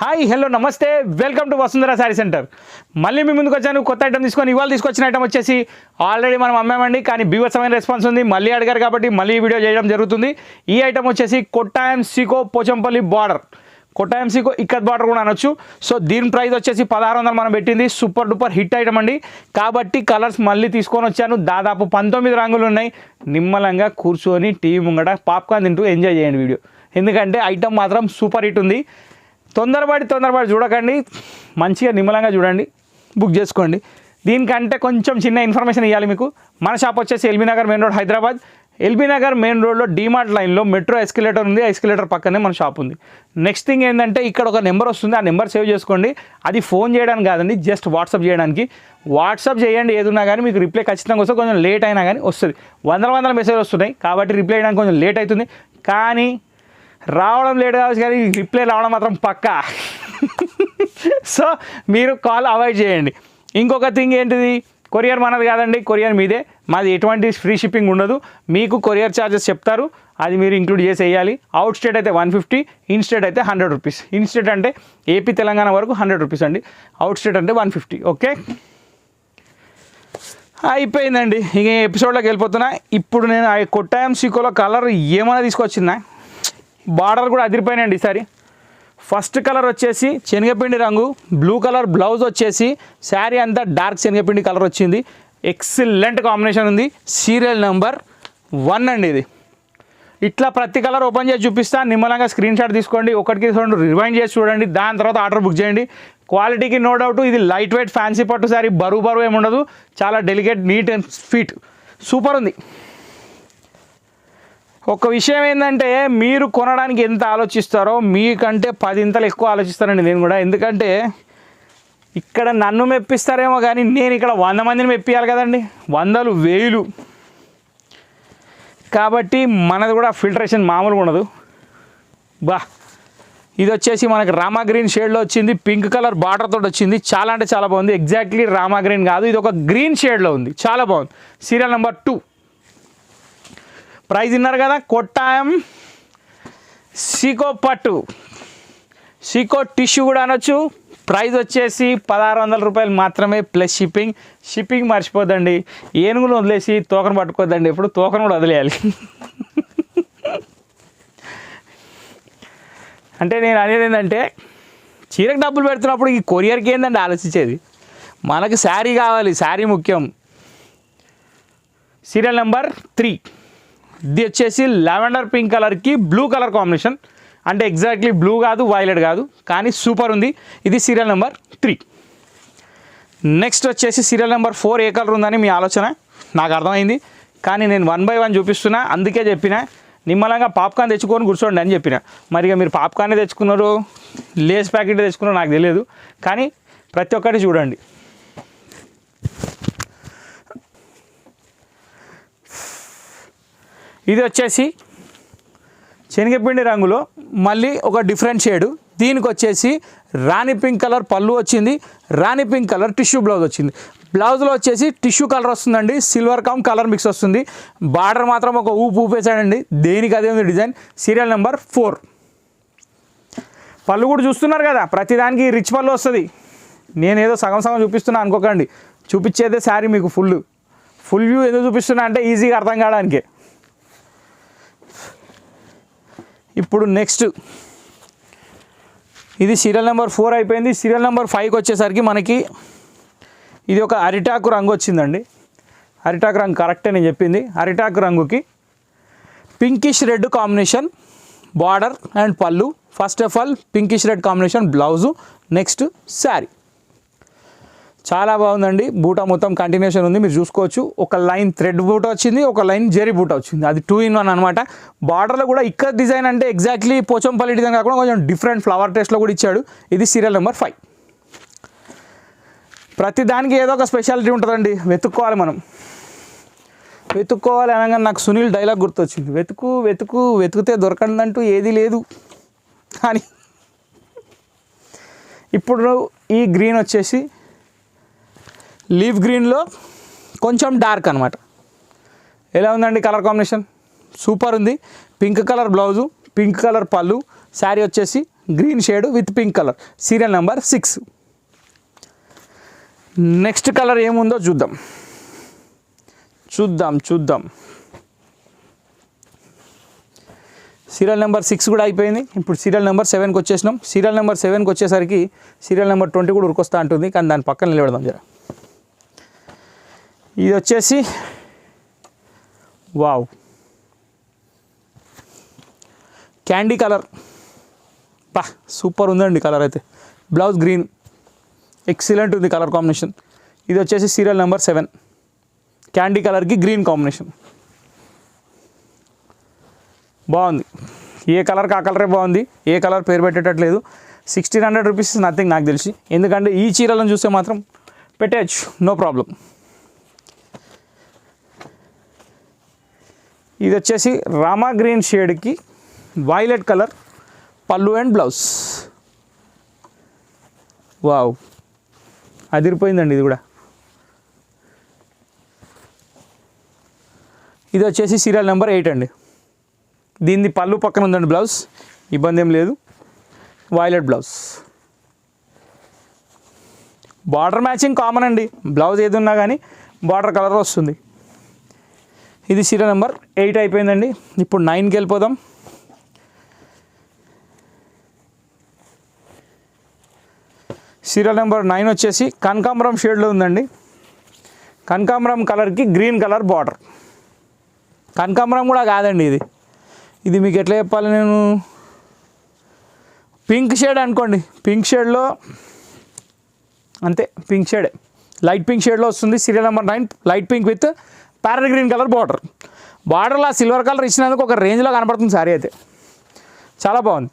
Hi hello నమస్తే welcome to Vasundhara sari centre. మళ్ళీ మీ ముందుకు వచ్చాను కొత్త ఐటమ్ తీసుకొని. ఇవాళ తీసుకొచ్చిన ఐటమ్ వచ్చేసి ఆల్రెడీ మనం అమ్మామండి, కానీ బీభత్సమైన రెస్పాన్స్ ఉంది. మళ్ళీ అడిగారు కాబట్టి మళ్ళీ వీడియో చేయడం జరుగుతుంది. ఈ ఐటమ్ వచ్చేసి కొట్టాయం సీకో పోచంపల్లి బార్డర్, కొట్టాయం సీకో ఇక్కత్ బార్డర్ కూడా అనొచ్చు. సో దీని ప్రైస్ వచ్చేసి 1600 మనం పెట్టింది. సూపర్ డూపర్ హిట్ ఐటమ్ అండి. కాబట్టి కలర్స్ మళ్ళీ తీసుకొని వచ్చాను. దాదాపు 19 రంగులు ఉన్నాయి. నిమ్మలంగా కూర్చొని టీవీ ముంగట పాప్కార్న్ తింటూ ఎంజాయ్ చేయండి వీడియో, ఎందుకంటే ఐటమ్ మాత్రం సూపర్ హిట్ ఉంది. తొందరపడి చూడకండి, మంచిగా నిమ్మలంగా చూడండి, బుక్ చేసుకోండి. దీనికంటే కొంచెం చిన్న ఇన్ఫర్మేషన్ ఇవ్వాలి మీకు. మన షాప్ వచ్చేసి LB Nagar main road Hyderabad. LB Nagar main రోడ్లో డీమార్ట్ లైన్లో మెట్రో ఎస్కలేటర్ ఉంది. ఎస్కలేటర్ పక్కనే మన షాప్ ఉంది. నెక్స్ట్ థింగ్ ఏంటంటే ఇక్కడ ఒక నెంబర్ వస్తుంది, ఆ నెంబర్ సేవ్ చేసుకోండి. అది ఫోన్ చేయడానికి కాదండి, జస్ట్ వాట్సాప్ చేయడానికి. వాట్సాప్ చేయండి ఏదున్నా కానీ మీకు రిప్లై ఖచ్చితంగా వస్తుంది. కొంచెం లేట్ అయినా కానీ వస్తుంది. వందల మెసేజ్ వస్తున్నాయి కాబట్టి రిప్లై చేయడానికి కొంచెం లేట్ అవుతుంది. కానీ రావడం లేట్ కావచ్చు, కానీ రిప్లై రావడం మాత్రం పక్కా. సో మీరు కాల్ అవాయిడ్ చేయండి. ఇంకొక థింగ్ ఏంటిది, కొరియర్ మనది కాదండి, కొరియర్ మీదే. మాది ఎటువంటి ఫ్రీ షిప్పింగ్ ఉండదు. మీకు కొరియర్ ఛార్జెస్ చెప్తారు, అది మీరు ఇంక్లూడ్ చేసి వేయాలి. అవుట్ స్టేట్ అయితే 150, ఇన్ స్టేట్ అయితే 100 రూపీస్. ఇన్ స్టేట్ అంటే ఏపీ తెలంగాణ వరకు 100 రూపీస్ అండి. అవుట్ స్టేట్ అంటే 150. ఓకే, అయిపోయిందండి. ఇక ఎపిసోడ్లోకి వెళ్ళిపోతున్నా. ఇప్పుడు నేను ఆ కొట్టాయం సీకోలో కలర్ ఏమైనా తీసుకొచ్చిందా, బార్డర్ కూడా అదిరిపోయినాయండి ఈసారి. ఫస్ట్ కలర్ వచ్చేసి శనగపిండి రంగు, బ్లూ కలర్ బ్లౌజ్ వచ్చేసి, శారీ అంతా డార్క్ శనగపిండి కలర్ వచ్చింది. ఎక్సలెంట్ కాంబినేషన్ ఉంది. సీరియల్ నెంబర్ 1 అండి ఇది. ఇట్లా ప్రతి కలర్ ఓపెన్ చేసి చూపిస్తా, నిమ్మలంగా స్క్రీన్ షాట్ తీసుకోండి. ఒకటికి 2 రివైండ్ చేసి చూడండి, దాని తర్వాత ఆర్డర్ బుక్ చేయండి. క్వాలిటీకి నో డౌట్. ఇది లైట్ వెయిట్ ఫ్యాన్సీ పట్టు శారీ, బరువు ఏమి ఉండదు. చాలా delicate, neat and fit, super ఉంది. ఒక విషయం ఏంటంటే, మీరు కొనడానికి ఎంత ఆలోచిస్తారో మీకంటే 10 ఇంతలు ఎక్కువ ఆలోచిస్తానండి నేను కూడా. ఎందుకంటే ఇక్కడ నన్ను మెప్పిస్తారేమో కానీ నేను ఇక్కడ 100 మందిని మెప్పియాలి కదండి, వందలు వేలు. కాబట్టి మనది కూడా ఫిల్టరేషన్ మామూలుగా ఉండదు. బా, ఇది వచ్చేసి మనకి రామా గ్రీన్ షేడ్లో వచ్చింది. పింక్ కలర్ బార్డర్ తోటి వచ్చింది. చాలా అంటే చాలా బాగుంది. ఎగ్జాక్ట్లీ రామా గ్రీన్ కాదు, ఇది ఒక గ్రీన్ షేడ్లో ఉంది. చాలా బాగుంది. Serial number 2. ప్రైజ్ విన్నారు కదా, కొట్టాయం సీకో పట్టు, సీకో టిష్యూ కూడా అనొచ్చు. ప్రైజ్ వచ్చేసి 1600 రూపాయలు మాత్రమే, ప్లస్ షిప్పింగ్. షిప్పింగ్ మర్చిపోద్దండి. ఏనుగులు వదిలేసి తోకను పట్టుకోద్దండి, ఎప్పుడు తోకను కూడా వదిలేయాలి. అంటే నేను అనేది ఏంటంటే, చీరకు డబ్బులు పెడుతున్నప్పుడు ఈ కొరియర్కి ఏంటంటే ఆలోచించేది, మనకు శారీ కావాలి, శారీ ముఖ్యం. Serial number 3. ఇది వచ్చేసి లావెండర్ పింక్ కలర్కి బ్లూ కలర్ కాంబినేషన్. అంటే ఎగ్జాక్ట్లీ బ్లూ కాదు, వైలెట్ కాదు, కానీ సూపర్ ఉంది. ఇది సీరియల్ నెంబర్ 3. నెక్స్ట్ వచ్చేసి సీరియల్ నెంబర్ 4. ఏ కలర్ ఉందని మీ ఆలోచన నాకు అర్థమైంది, కానీ నేను 1 by 1 చూపిస్తున్నా. అందుకే చెప్పిన నిమ్మలంగా పాప్కార్న్ తెచ్చుకొని కూర్చోండి అని చెప్పిన. మరి ఇక మీరు పాప్కార్నే తెచ్చుకున్నారు, లేస్ ప్యాకెట్ తెచ్చుకున్నారో నాకు తెలియదు, కానీ ప్రతి ఒక్కటి చూడండి. ఇది వచ్చేసి శనగపిండి రంగులో మళ్ళీ ఒక డిఫరెంట్ షేడు. దీనికి వచ్చేసి రాణి పింక్ కలర్ పళ్ళు వచ్చింది. రాణి పింక్ కలర్ టిష్యూ బ్లౌజ్ వచ్చింది. బ్లౌజ్లో వచ్చేసి టిష్యూ కలర్ వస్తుందండి, సిల్వర్ కమ్ కలర్ మిక్స్ వస్తుంది. బార్డర్ మాత్రం ఒక ఊపేసాడండి, దేనికి అదే ఉంది డిజైన్. Serial number 4. పళ్ళు కూడా చూస్తున్నారు కదా, ప్రతిదానికి రిచ్ పళ్ళు వస్తుంది. నేనేదో సగం చూపిస్తున్నా అనుకోకండి, చూపించేదే శారీ మీకు ఫుల్ వ్యూ ఏదో చూపిస్తున్నా అంటే ఈజీగా అర్థం కావడానికే. ఇప్పుడు నెక్స్ట్ ఇది సీరియల్ నెంబర్ 4 అయిపోయింది. సీరియల్ నెంబర్ 5కి వచ్చేసరికి మనకి ఇది ఒక అరిటాకు రంగు వచ్చిందండి. అరిటాకు రంగు కరెక్టే నేను చెప్పింది. అరిటాకు రంగుకి pinkish red combination border and పళ్ళు. First of all pinkish red combination blouse. Next sari చాలా బాగుందండి. బూటా మొత్తం కంటిన్యూషన్ ఉంది, మీరు చూసుకోవచ్చు. ఒక లైన్ థ్రెడ్ బూటా వచ్చింది, ఒక లైన్ జెరీ బూటా వచ్చింది. అది 2 in 1 అనమాట. బార్డర్లో కూడా ఇక్కడ డిజైన్ అంటే ఎగ్జాక్ట్లీ పోచంపల్లి డిజైన్ కాకుండా కొంచెం డిఫరెంట్ ఫ్లవర్ టేస్ట్లో కూడా ఇచ్చాడు. ఇది సీరియల్ నెంబర్ 5. ప్రతి దానికి ఏదో ఒక స్పెషాలిటీ ఉంటుందండి, వెతుక్కోవాలి మనం. వెతుక్కోవాలి అనగా నాకు సునీల్ డైలాగ్ గుర్తొచ్చింది, వెతికితే దొరకందంటూ ఏది లేదు అని. ఇప్పుడు ఈ గ్రీన్ వచ్చేసి లీఫ్ గ్రీన్లో కొంచెం డార్క్ అనమాట. ఎలా ఉందండి కలర్ కాంబినేషన్, సూపర్ ఉంది. Pink colour blouse, pink colour పళ్ళు, శారీ వచ్చేసి green shade with pink colour, serial number 6. Next colour ఏముందో చూద్దాం. సీరియల్ నెంబర్ 6 కూడా అయిపోయింది. ఇప్పుడు సీరియల్ నెంబర్ 7కి వచ్చేసినాం. సీరియల్ నెంబర్ 7కి వచ్చేసరికి సీరియల్ నెంబర్ 20 కూడా ఉరికొస్తా ఉంటుంది, కానీ దాని పక్కన నిలబెడదాం జర. ఇది వచ్చేసి వావ్ క్యాండీ కలర్, సూపర్ ఉందండి కలర్ అయితే. బ్లౌజ్ గ్రీన్, ఎక్సలెంట్ ఉంది కలర్ కాంబినేషన్. ఇది వచ్చేసి సీరియల్ నెంబర్ 7, క్యాండీ కలర్కి గ్రీన్ కాంబినేషన్. బాగుంది. ఏ కలర్కి ఆ కలరే బాగుంది, ఏ కలర్ పేరు పెట్టేటట్లేదు. 1600 రూపీస్ నథింగ్ నాకు తెలిసి, ఎందుకంటే ఈ చీరలను చూస్తే మాత్రం పెట్టేయచ్చు, నో ప్రాబ్లం. ఇది వచ్చేసి రామా గ్రీన్ షేడ్కి వైలెట్ కలర్ పళ్ళు అండ్ బ్లౌజ్. వావ్ అదిరిపోయిందండి ఇది కూడా. ఇది వచ్చేసి సీరియల్ నెంబర్ 8 అండి. దీన్ని పళ్ళు పక్కన ఉందండి బ్లౌజ్, ఇబ్బంది ఏం లేదు. Violet blouse, border matching common అండి, బ్లౌజ్ ఏది ఉన్నా కానీ బార్డర్ కలర్ వస్తుంది. ఇది సీరియల్ నెంబర్ 8 అయిపోయిందండి. ఇప్పుడు 9కి వెళ్ళిపోదాం. సీరియల్ నెంబర్ 9 వచ్చేసి కనకాంబరం షేడ్లో ఉందండి. కనకాంబరం కలర్కి గ్రీన్ కలర్ బార్డర్. కనకాంబరం కూడా కాదండి ఇది, ఇది మీకు ఎట్లా చెప్పాలి నేను, పింక్ షేడ్ అనుకోండి. పింక్ షేడ్లో అంతే, పింక్ షేడే, లైట్ పింక్ షేడ్లో వస్తుంది. Serial number 9 light pink with parrot green colour border. బార్డర్లో సిల్వర్ కలర్ ఇచ్చినందుకు ఒక రేంజ్లో కనపడుతుంది సారీ అయితే, చాలా బాగుంది.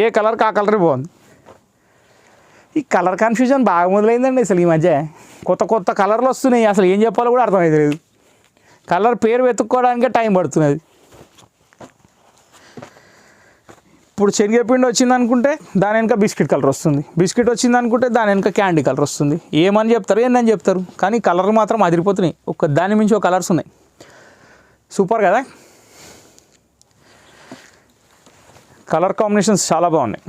ఏ కలర్కి ఆ కలరే బాగుంది. ఈ కలర్ కన్ఫ్యూజన్ బాగా మొదలైందండి అసలు ఈ మధ్య. కొత్త కొత్త కలర్లు వస్తున్నాయి, అసలు ఏం చెప్పాలో కూడా అర్థమవుతలేదు. కలర్ పేరు వెతుక్కోవడానికే టైం పడుతున్నది. ఇప్పుడు శనగపిండి వచ్చింది అనుకుంటే దాని వెనక బిస్కెట్ కలర్ వస్తుంది, బిస్కెట్ వచ్చింది అనుకుంటే దాని వెనక క్యాండీ కలర్ వస్తుంది. ఏమని చెప్తారు ఏందని చెప్తారు, కానీ కలర్ మాత్రం అదిరిపోతున్నాయి. ఒక దాని మించి ఒక కలర్స్ ఉన్నాయి. సూపర్ కదా, కలర్ కాంబినేషన్స్ చాలా బాగున్నాయి.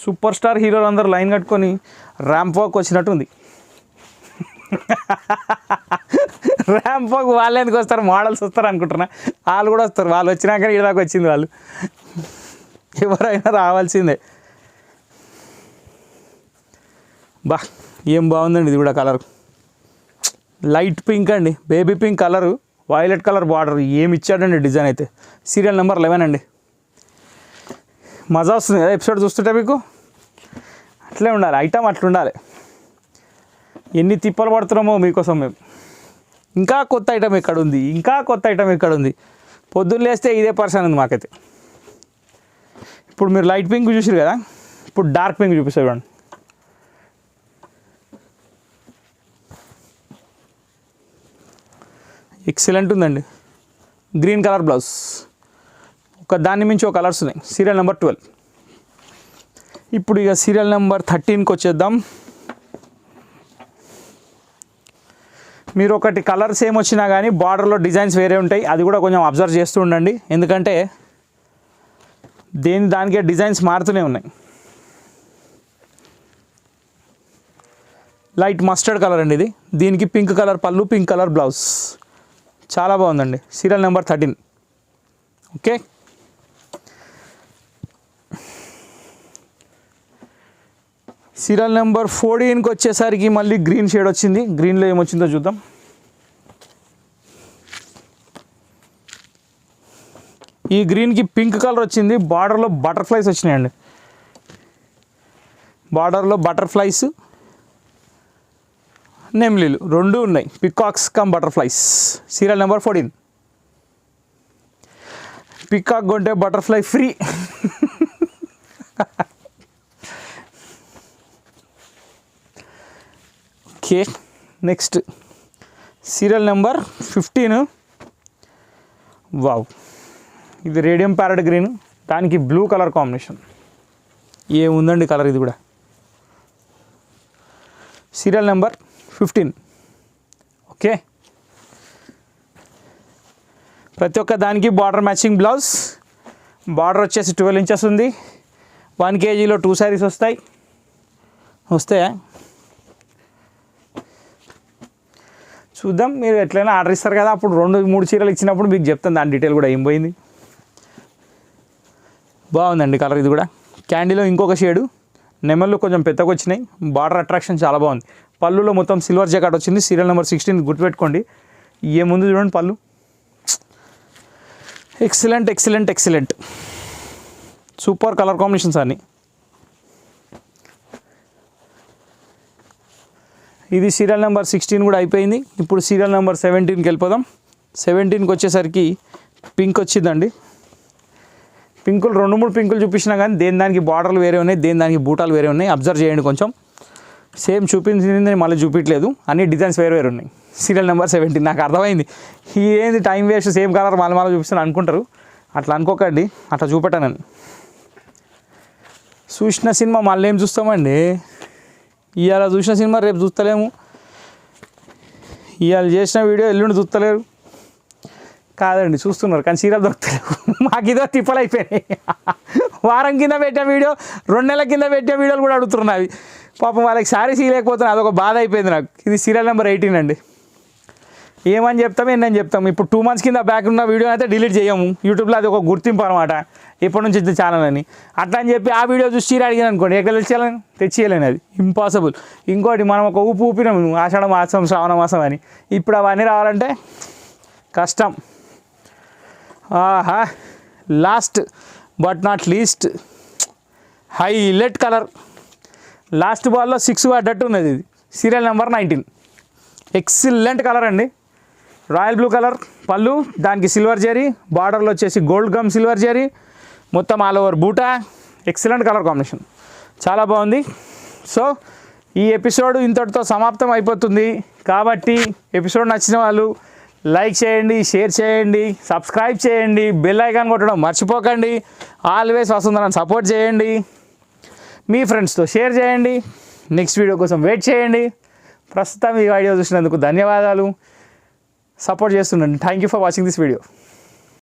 సూపర్ స్టార్ హీరోలు అందరూ లైన్ కట్టుకొని ర్యాంప్ వాక్ వచ్చినట్టుంది. ర్యాంప్ వాక్ వాళ్ళు ఎందుకు వస్తారు, మోడల్స్ వస్తారు అనుకుంటున్నా. వాళ్ళు కూడా వస్తారు, వాళ్ళు వచ్చినాక ఇలాగ వచ్చింది. వాళ్ళు ఎవరైనా రావాల్సిందే. ఏం బాగుందండి ఇది కూడా కలర్. లైట్ పింక్ అండి, baby pink colour, violet colour border. ఏమి ఇచ్చాడండి డిజైన్ అయితే. సీరియల్ నెంబర్ 11 అండి. మజా వస్తుంది కదా ఎపిసోడ్ చూస్తుంటే మీకు. అట్లే ఉండాలి, ఐటమ్ అట్లా ఉండాలి. ఎన్ని తిప్పలు పడుతున్నామో మీకోసం మేము. ఇంకా కొత్త ఐటమ్ ఎక్కడ ఉంది, ఇంకా కొత్త ఐటమ్ ఎక్కడ ఉంది. పొద్దున్న లేస్తే ఇదే పర్సన్ ఉంది మాకైతే. ఇప్పుడు మీరు లైట్ పింక్ చూసారు కదా, ఇప్పుడు డార్క్ పింక్ చూపిస్తారు చూడండి. ఎక్సలెంట్ ఉందండి. గ్రీన్ కలర్ బ్లౌజ్, ఒక దాన్ని మించి ఒక కలర్స్ ఉన్నాయి. Serial number 12. ఇప్పుడు ఇక సీరియల్ నెంబర్ 13కి వచ్చేద్దాం. మీరు ఒకటి కలర్ సేమ్ వచ్చినా కానీ బార్డర్లో డిజైన్స్ వేరే ఉంటాయి, అది కూడా కొంచెం అబ్జర్వ్ చేస్తూ ఉండండి. ఎందుకంటే దానికే డిజైన్స్ మారుతూనే ఉన్నాయి. లైట్ మస్టర్డ్ కలర్ అండి ఇది. దీనికి పింక్ కలర్ పళ్ళు, పింక్ కలర్ బ్లౌజ్. చాలా బాగుందండి. Serial number 13. Okay, serial number 14కి వచ్చేసరికి మళ్ళీ గ్రీన్ షేడ్ వచ్చింది. గ్రీన్లో ఏమొచ్చిందో చూద్దాం. ఈ గ్రీన్కి పింక్ కలర్ వచ్చింది. బార్డర్లో బటర్ఫ్లైస్ వచ్చినాయండి. బార్డర్లో బటర్ఫ్లైస్, నెమ్లీలు రెండు ఉన్నాయి. Peacocks cum butterflies. Serial number 14. Peacock కొంటే butterfly free. Okay, next serial number 15. Wow, ఇది రేడియం ప్యారెట్ గ్రీన్, దానికి బ్లూ కలర్ కాంబినేషన్. ఏముందండి కలర్ ఇది కూడా. Serial number 15. ఓకే, ప్రతి ఒక్క దానికి బార్డర్ మ్యాచింగ్ బ్లౌజ్, బార్డర్ వచ్చేసి 12 ఇంచెస్ ఉంది. 1 kgలో 2 శారీస్ వస్తాయా చూద్దాం. మీరు ఎట్లయినా ఆర్డర్ ఇస్తారు కదా, అప్పుడు 2-3 చీరలు ఇచ్చినప్పుడు మీకు చెప్తాను దాని డీటెయిల్ కూడా ఏం పోయింది. బాగుందండి కలర్. ఇది కూడా క్యాండీలో ఇంకొక షేడు. నెమళ్ళు కొంచెం పెద్దగా వచ్చినాయి. బార్డర్ అట్రాక్షన్ చాలా బాగుంది. పళ్ళులో మొత్తం సిల్వర్ జాకెట్ వచ్చింది. సీరియల్ నెంబర్ 16 గుర్తుపెట్టుకోండి. ముందు చూడండి పళ్ళు. ఎక్సలెంట్ సూపర్ కలర్ కాంబినేషన్స్ అన్నీ. ఇది సీరియల్ నెంబర్ 16 కూడా అయిపోయింది. ఇప్పుడు సీరియల్ నెంబర్ 17కి వెళ్ళిపోదాం. 17కి వచ్చేసరికి పింక్ వచ్చిందండి. పింకులు 2-3 పింకులు చూపించినా కానీ దేని దానికి బార్డర్లు వేరే ఉన్నాయి, దేని దానికి బూటాలు వేరే ఉన్నాయి. అబ్జర్వ్ చేయండి కొంచెం. సేమ్ చూపించింది మళ్ళీ చూపించలేదు, అన్ని డిజైన్స్ వేరే ఉన్నాయి. సీరియల్ నెంబర్ 17 నాకు అర్థమైంది. ఏంది టైం వేస్ట్, సేమ్ కలర్ మళ్ళీ చూపిస్తాను అనుకుంటారు. అట్లా అనుకోకండి, అట్లా చూపెట్టానని. చూసిన సినిమా మళ్ళీ ఏం చూస్తామండి. ఇవాళ చూసిన సినిమా రేపు చూస్తలేము. ఇవాళ చేసిన వీడియో ఎల్లుండి చూస్తలేరు కాదండి, చూస్తున్నారు కానీ సీరియల్ దొరుకుతలేవు. మాకు ఇదో తిప్పలు అయిపోయినాయి. వారం కింద పెట్టే వీడియో, 2 నెలల కింద పెట్టే వీడియోలు కూడా అడుగుతున్నారు. పాపం వాళ్ళకి శారీస్ ఇవ్వలేకపోతున్నాను, అదొక బాధ అయిపోయింది నాకు. ఇది సీరియల్ నెంబర్ 18 అండి. ఏమని చెప్తాం ఏంటని చెప్తాం. ఇప్పుడు 2 months కింద బ్యాక్ ఉన్న వీడియో అయితే డిలీట్ చేయము. యూట్యూబ్లో అది ఒక గుర్తింపు అనమాట, ఇప్పటి నుంచి ఇది ఛానల్ అని. అట్లా అని చెప్పి ఆ వీడియో చూసి చీర అడిగాను అనుకోండి, ఎక్కడ తెచ్చేయలేను, అది ఇంపాసిబుల్. ఇంకోటి మనం ఒక ఊపినాము ఆషాఢ మాసం శ్రావణ మాసం అని, ఇప్పుడు అవన్నీ రావాలంటే కష్టం. ఆహా, last but not least highlight colour. Last బాల్లో 6 పడ్డట్టు ఉన్నది. ఇది సీరియల్ నెంబర్ 19. ఎక్సలెంట్ కలర్ అండి. రాయల్ బ్లూ కలర్ పళ్ళు, దానికి సిల్వర్ జరీ, బార్డర్లో వచ్చేసి గోల్డ్ గమ్ సిల్వర్ జరీ, మొత్తం ఆల్ ఓవర్ బూటా. ఎక్సలెంట్ కలర్ కాంబినేషన్, చాలా బాగుంది. సో ఈ ఎపిసోడ్ ఇంతటితో సమాప్తం అయిపోతుంది. కాబట్టి ఎపిసోడ్ నచ్చిన వాళ్ళు లైక్ చేయండి, షేర్ చేయండి, సబ్స్క్రైబ్ చేయండి, బెల్ ఐకాన్ కొట్టడం మర్చిపోకండి. ఆల్వేస్ వసుంధరని సపోర్ట్ చేయండి, మీ ఫ్రెండ్స్తో షేర్ చేయండి. నెక్స్ట్ వీడియో కోసం వెయిట్ చేయండి. ప్రస్తుతం ఈ వీడియో చూసినందుకు ధన్యవాదాలు. సపోర్ట్ చేస్తుండండి. Thank you for watching this video.